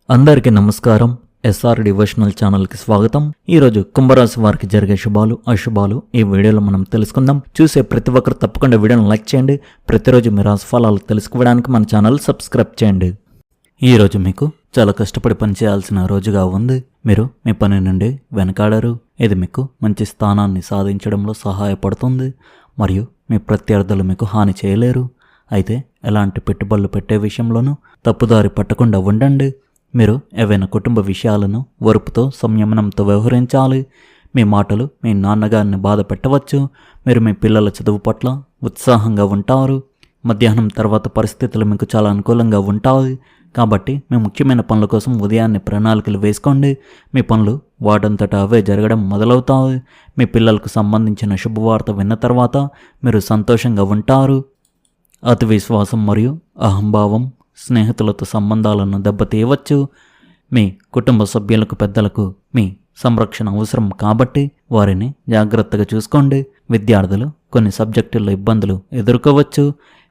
అందరికీ నమస్కారం. SR devotional ఛానల్కి స్వాగతం. ఈరోజు కుంభరాశి వారికి జరిగే శుభాలు అశుభాలు ఈ వీడియోలో మనం తెలుసుకుందాం. చూసే ప్రతి ఒక్కరు తప్పకుండా వీడియోను లైక్ చేయండి. ప్రతిరోజు మీ రాశి ఫలాలు తెలుసుకోవడానికి మన ఛానల్ సబ్స్క్రైబ్ చేయండి. ఈరోజు మీకు చాలా కష్టపడి పనిచేయాల్సిన రోజుగా ఉంది. మీరు మీ పని నుండి వెనకాడరు. ఇది మీకు మంచి స్థానాన్ని సాధించడంలో సహాయపడుతుంది మరియు మీ ప్రత్యర్థులు మీకు హాని చేయలేరు. అయితే ఎలాంటి పెట్టుబడులు పెట్టే విషయంలోనూ తప్పుదారి పట్టకుండా ఉండండి. మీరు ఏవైనా కుటుంబ విషయాలను ఓర్పుతో సంయమనంతో వ్యవహరించాలి. మీ మాటలు మీ నాన్నగారిని బాధ పెట్టవచ్చు. మీరు మీ పిల్లల చదువు పట్ల ఉత్సాహంగా ఉంటారు. మధ్యాహ్నం తర్వాత పరిస్థితులు మీకు చాలా అనుకూలంగా ఉంటాయి. కాబట్టి మీ ముఖ్యమైన పనుల కోసం ఉదయాన్నే ప్రణాళికలు వేసుకోండి. మీ పనులు వాటంతటా అవే జరగడం మొదలవుతాయి. మీ పిల్లలకు సంబంధించిన శుభవార్త విన్న తర్వాత మీరు సంతోషంగా ఉంటారు. అతి విశ్వాసం మరియు అహంభావం స్నేహితులతో సంబంధాలను దెబ్బతీయవచ్చు. మీ కుటుంబ సభ్యులకు పెద్దలకు మీ సంరక్షణ అవసరం కాబట్టి వారిని జాగ్రత్తగా చూసుకోండి. విద్యార్థులు కొన్ని సబ్జెక్టుల్లో ఇబ్బందులు ఎదుర్కోవచ్చు.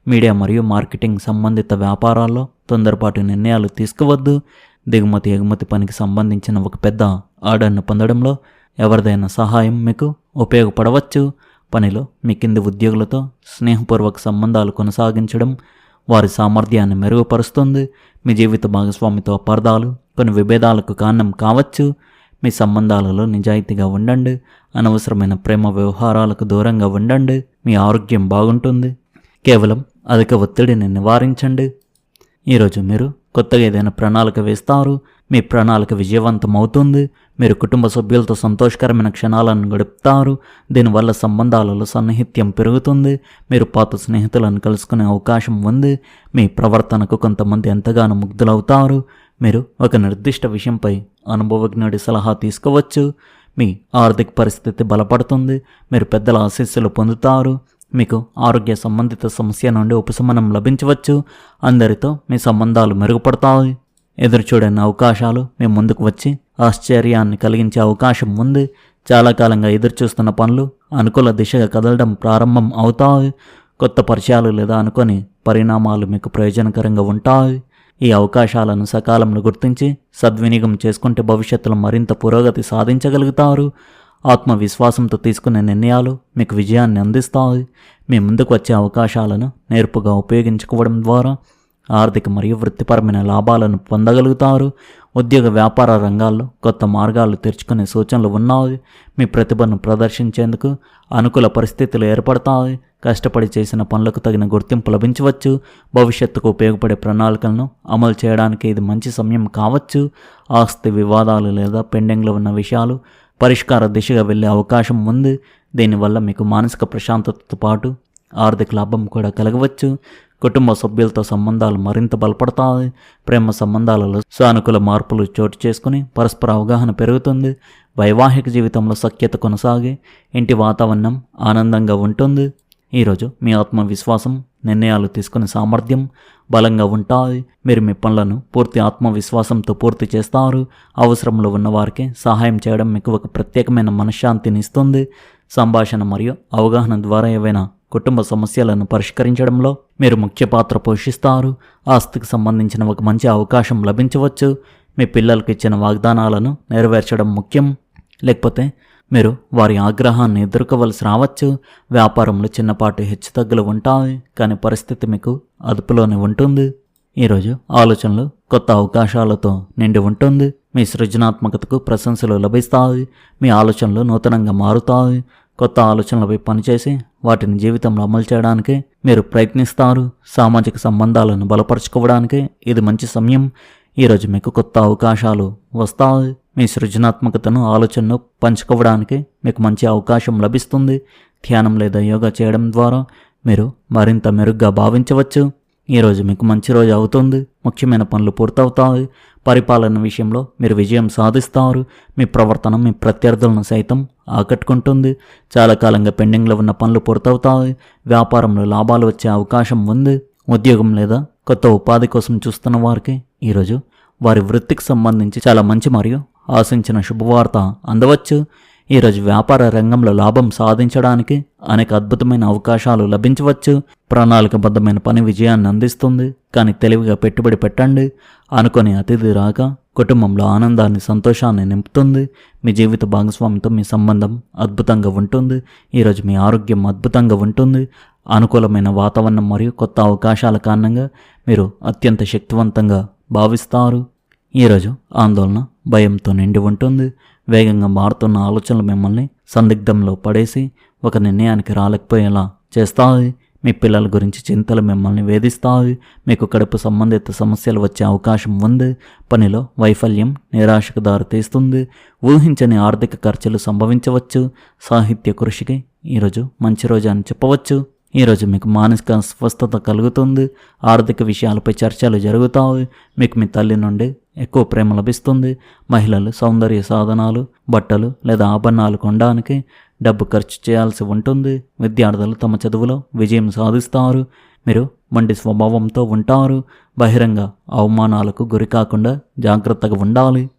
మీడియా మరియు మార్కెటింగ్ సంబంధిత వ్యాపారాల్లో తొందరపాటు నిర్ణయాలు తీసుకోవద్దు. దిగుమతి ఎగుమతి పనికి సంబంధించిన ఒక పెద్ద ఆర్డర్ను పొందడంలో ఎవరిదైనా సహాయం మీకు ఉపయోగపడవచ్చు. పనిలో మీ కింది ఉద్యోగులతో స్నేహపూర్వక సంబంధాలు కొనసాగించడం వారి సామర్థ్యాన్ని మెరుగుపరుస్తుంది. మీ జీవిత భాగస్వామితో అపార్థాలు కొన్ని విభేదాలకు కారణం కావచ్చు. మీ సంబంధాలలో నిజాయితీగా ఉండండి. అనవసరమైన ప్రేమ వ్యవహారాలకు దూరంగా ఉండండి. మీ ఆరోగ్యం బాగుంటుంది. కేవలం అధిక ఒత్తిడిని నివారించండి. ఈరోజు మీరు కొత్తగా ఏదైనా ప్రణాళిక వేస్తారు. మీ ప్రణాళిక విజయవంతం అవుతుంది. మీరు కుటుంబ సభ్యులతో సంతోషకరమైన క్షణాలను గడుపుతారు. దీనివల్ల సంబంధాలలో సన్నిహిత్యం పెరుగుతుంది. మీరు పాత స్నేహితులను కలుసుకునే అవకాశం ఉంది. మీ ప్రవర్తనకు కొంతమంది ఎంతగానో ముగ్ధులవుతారు. మీరు ఒక నిర్దిష్ట విషయంపై అనుభవజ్ఞుడి సలహా తీసుకోవచ్చు. మీ ఆర్థిక పరిస్థితి బలపడుతుంది. మీరు పెద్దల ఆశీస్సులు పొందుతారు. మీకు ఆరోగ్య సంబంధిత సమస్య నుండి ఉపశమనం లభించవచ్చు. అందరితో మీ సంబంధాలు మెరుగుపడతాయి. ఎదురుచూడని అవకాశాలు మీ ముందుకు వచ్చి ఆశ్చర్యాన్ని కలిగించే అవకాశం ఉంది. చాలా కాలంగా ఎదురుచూస్తున్న పనులు అనుకూల దిశగా కదలడం ప్రారంభం అవుతాయి. కొత్త పరిచయాలు లేదా అనుకోని పరిణామాలు మీకు ప్రయోజనకరంగా ఉంటాయి. ఈ అవకాశాలను సకాలంలో గుర్తించి సద్వినియోగం చేసుకుంటే భవిష్యత్తులో మరింత పురోగతి సాధించగలుగుతారు. ఆత్మవిశ్వాసంతో తీసుకునే నిర్ణయాలు మీకు విజయాన్ని అందిస్తాయి. మీ ముందుకు వచ్చే అవకాశాలను నేర్పుగా ఉపయోగించుకోవడం ద్వారా ఆర్థిక మరియు వృత్తిపరమైన లాభాలను పొందగలుగుతారు. ఉద్యోగ వ్యాపార రంగాల్లో కొత్త మార్గాలు తెరుచుకునే సూచనలు ఉన్నాయి. మీ ప్రతిభను ప్రదర్శించేందుకు అనుకూల పరిస్థితులు ఏర్పడతాయి. కష్టపడి చేసిన పనులకు తగిన గుర్తింపు లభించవచ్చు. భవిష్యత్తుకు ఉపయోగపడే ప్రణాళికలను అమలు చేయడానికి ఇది మంచి సమయం కావచ్చు. ఆస్తి వివాదాలు లేదా పెండింగ్లో ఉన్న విషయాలు పరిష్కార దిశగా వెళ్ళే అవకాశం ఉంది. దీనివల్ల మీకు మానసిక ప్రశాంతతతో పాటు ఆర్థిక లాభం కూడా కలగవచ్చు. కుటుంబ సభ్యులతో సంబంధాలు మరింత బలపడతాయి. ప్రేమ సంబంధాలలో సానుకూల మార్పులు చోటు చేసుకుని పరస్పర అవగాహన పెరుగుతుంది. వైవాహిక జీవితంలో సఖ్యత కొనసాగి ఇంటి వాతావరణం ఆనందంగా ఉంటుంది. ఈరోజు మీ ఆత్మవిశ్వాసం నిర్ణయాలు తీసుకునే సామర్థ్యం బలంగా ఉంటాయి. మీరు మీ పనులను పూర్తి ఆత్మవిశ్వాసంతో పూర్తి చేస్తారు. అవసరంలో ఉన్న వారికి సహాయం చేయడం మీకు ఒక ప్రత్యేకమైన మనశ్శాంతిని ఇస్తుంది. సంభాషణ మరియు అవగాహన ద్వారా ఏవైనా కుటుంబ సమస్యలను పరిష్కరించడంలో మీరు ముఖ్య పాత్ర పోషిస్తారు. ఆస్తికి సంబంధించిన ఒక మంచి అవకాశం లభించవచ్చు. మీ పిల్లలకు ఇచ్చిన వాగ్దానాలను నెరవేర్చడం ముఖ్యం. లేకపోతే మీరు వారి ఆగ్రహాన్ని ఎదుర్కోవలసి రావచ్చు. వ్యాపారంలో చిన్నపాటి హెచ్చుతగ్గులు ఉంటాయి, కానీ పరిస్థితి మీకు అదుపులోనే ఉంటుంది. ఈరోజు ఆలోచనలు కొత్త అవకాశాలతో నిండి ఉంటుంది. మీ సృజనాత్మకతకు ప్రశంసలు లభిస్తాయి. మీ ఆలోచనలు నూతనంగా మారుతాయి. కొత్త ఆలోచనలపై పనిచేసి వాటిని జీవితంలో అమలు చేయడానికి మీరు ప్రయత్నిస్తారు. సామాజిక సంబంధాలను బలపరుచుకోవడానికి ఇది మంచి సమయం. ఈరోజు మీకు కొత్త అవకాశాలు వస్తాయి. మీ సృజనాత్మకతను ఆలోచనను పంచుకోవడానికి మీకు మంచి అవకాశం లభిస్తుంది. ధ్యానం లేదా యోగా చేయడం ద్వారా మీరు మరింత మెరుగ్గా భావించవచ్చు. ఈరోజు మీకు మంచి రోజు అవుతుంది. ముఖ్యమైన పనులు పూర్తవుతాయి. పరిపాలన విషయంలో మీరు విజయం సాధిస్తారు. మీ ప్రవర్తన మీ ప్రత్యర్థులను సైతం ఆకట్టుకుంటుంది. చాలా కాలంగా పెండింగ్లో ఉన్న పనులు పూర్తవుతాయి. వ్యాపారంలో లాభాలు వచ్చే అవకాశం ఉంది. ఉద్యోగం లేదా కొత్త ఉపాధి కోసం చూస్తున్న వారికి ఈరోజు వారి వృత్తికి సంబంధించి చాలా మంచి మరియు ఆశించిన శుభవార్త అందవచ్చు. ఈరోజు వ్యాపార రంగంలో లాభం సాధించడానికి అనేక అద్భుతమైన అవకాశాలు లభించవచ్చు. ప్రణాళికబద్ధమైన పని విజయాన్ని అందిస్తుంది, కానీ తెలివిగా పెట్టుబడి పెట్టండి. అనుకొని అతిథి రాక కుటుంబంలో ఆనందాన్ని సంతోషాన్ని నింపుతుంది. మీ జీవిత భాగస్వామితో మీ సంబంధం అద్భుతంగా ఉంటుంది. ఈరోజు మీ ఆరోగ్యం అద్భుతంగా ఉంటుంది. అనుకూలమైన వాతావరణం మరియు కొత్త అవకాశాల కారణంగా మీరు అత్యంత శక్తివంతంగా భావిస్తారు. ఈరోజు ఆందోళన భయంతో నిండి ఉంటుంది. వేగంగా మారుతున్న ఆలోచనలు మిమ్మల్ని సందిగ్ధంలో పడేసి ఒక నిర్ణయానికి రాలేకపోయేలా చేస్తాయి. మీ పిల్లల గురించి చింతలు మిమ్మల్ని వేధిస్తాయి. మీకు కడుపు సంబంధిత సమస్యలు వచ్చే అవకాశం ఉంది. పనిలో వైఫల్యం నిరాశకు దారితీస్తుంది. ఊహించని ఆర్థిక ఖర్చులు సంభవించవచ్చు. సాహిత్య కృషికి ఈరోజు మంచి రోజు అని చెప్పవచ్చు. ఈరోజు మీకు మానసిక స్వస్థత కలుగుతుంది. ఆర్థిక విషయాలపై చర్చలు జరుగుతాయి. మీకు మీ తల్లి నుండి ఎక్కువ ప్రేమ లభిస్తుంది. మహిళలు సౌందర్య సాధనాలు, బట్టలు లేదా ఆభరణాలు కొనడానికి డబ్బు ఖర్చు చేయాల్సి ఉంటుంది. విద్యార్థులు తమ చదువులో విజయం సాధిస్తారు. మీరు మండి స్వభావంతో ఉంటారు. బహిరంగ అవమానాలకు గురి కాకుండా జాగ్రత్తగా ఉండాలి.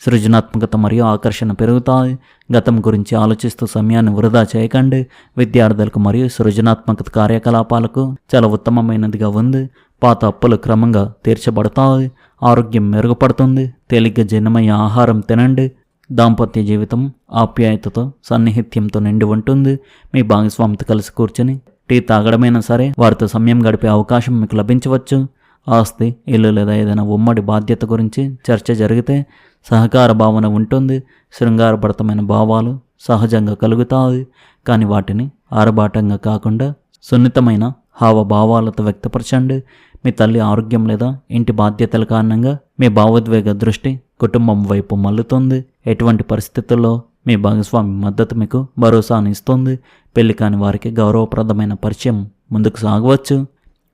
సృజనాత్మకత మరియు ఆకర్షణ పెరుగుతాయి. గతం గురించి ఆలోచిస్తూ సమయాన్ని వృధా చేయకండి. విద్యార్థులకు మరియు సృజనాత్మక కార్యకలాపాలకు చాలా ఉత్తమమైనదిగా ఉంది. పాత అప్పులు క్రమంగా తీర్చబడతాయి. ఆరోగ్యం మెరుగుపడుతుంది. తేలిగ్గా జీర్ణమయ్యే ఆహారం తినండి. దాంపత్య జీవితం ఆప్యాయతతో సన్నిహిత్యంతో నిండి ఉంటుంది. మీ భాగస్వామితో కలిసి కూర్చొని టీ తాగడమైనా సరే వారితో సమయం గడిపే అవకాశం మీకు లభించవచ్చు. ఆస్తి, ఇల్లు లేదా ఏదైనా ఉమ్మడి బాధ్యత గురించి చర్చ జరిగితే సహకార భావన ఉంటుంది. శృంగారభరితమైన భావాలు సహజంగా కలుగుతాయి. కానీ వాటిని ఆరబాటంగా కాకుండా సున్నితమైన హావభావాలతో వ్యక్తపరచండి. మీ తల్లి ఆరోగ్యం లేదా ఇంటి బాధ్యతల కారణంగా మీ భావోద్వేగ దృష్టి కుటుంబం వైపు మల్లుతుంది. ఎటువంటి పరిస్థితుల్లో మీ భాగస్వామి మద్దతు మీకు భరోసాను ఇస్తుంది. పెళ్లి కాని వారికి గౌరవప్రదమైన పరిచయం ముందుకు సాగవచ్చు.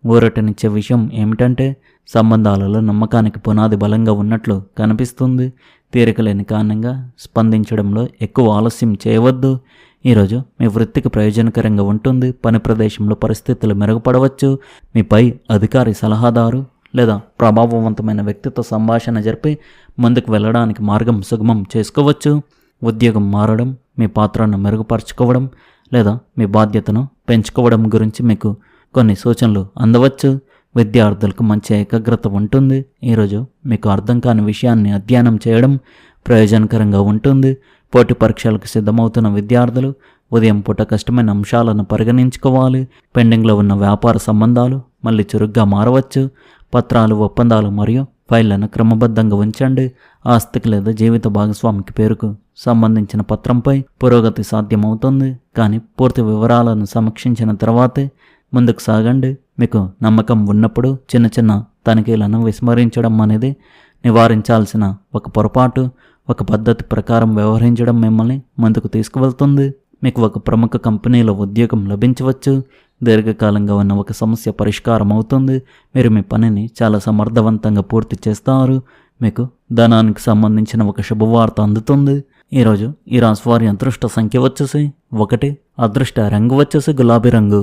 ఊరటనిచ్చే విషయం ఏమిటంటే సంబంధాలలో నమ్మకానికి పునాది బలంగా ఉన్నట్లు కనిపిస్తుంది. తీరికలేని కారణంగా స్పందించడంలో ఎక్కువ ఆలస్యం చేయవద్దు. ఈరోజు మీ వృత్తికి ప్రయోజనకరంగా ఉంటుంది. పని ప్రదేశంలో పరిస్థితులు మెరుగుపడవచ్చు. మీ పై అధికారి సలహాదారు లేదా ప్రభావవంతమైన వ్యక్తితో సంభాషణ జరిపి ముందుకు వెళ్ళడానికి మార్గం సుగమం చేసుకోవచ్చు. ఉద్యోగం మారడం, మీ పాత్రను మెరుగుపరచుకోవడం లేదా మీ బాధ్యతను పెంచుకోవడం గురించి మీకు కొన్ని సూచనలు అందవచ్చు. విద్యార్థులకు మంచి ఏకాగ్రత ఉంటుంది. ఈరోజు మీకు అర్థం కాని విషయాన్ని అధ్యయనం చేయడం ప్రయోజనకరంగా ఉంటుంది. పోటీ పరీక్షలకు సిద్ధమవుతున్న విద్యార్థులు ఉదయం పూట కష్టమైన అంశాలను పరిగణించుకోవాలి. పెండింగ్లో ఉన్న వ్యాపార సంబంధాలు మళ్ళీ చురుగ్గా మారవచ్చు. పత్రాలు, ఒప్పందాలు మరియు ఫైళ్లను క్రమబద్ధంగా ఉంచండి. ఆస్తికి లేదా జీవిత భాగస్వామికి పేరుకు సంబంధించిన పత్రంపై పురోగతి సాధ్యమవుతుంది. కానీ పూర్తి వివరాలను సమీక్షించిన తర్వాతే ముందుకు సాగండి. మీకు నమ్మకం ఉన్నప్పుడు చిన్న చిన్న తనిఖీలను విస్మరించడం అనేది నివారించాల్సిన ఒక పొరపాటు. ఒక పద్ధతి ప్రకారం వ్యవహరించడం మిమ్మల్ని ముందుకు తీసుకువెళ్తుంది. మీకు ఒక ప్రముఖ కంపెనీలో ఉద్యోగం లభించవచ్చు. దీర్ఘకాలంగా ఉన్న ఒక సమస్య పరిష్కారం అవుతుంది. మీరు మీ పనిని చాలా సమర్థవంతంగా పూర్తి చేస్తారు. మీకు ధనానికి సంబంధించిన ఒక శుభవార్త అందుతుంది. ఈరోజు ఈ రాశి వారి అదృష్ట సంఖ్య వచ్చేసి 1, అదృష్ట రంగు వచ్చేసి గులాబీ రంగు.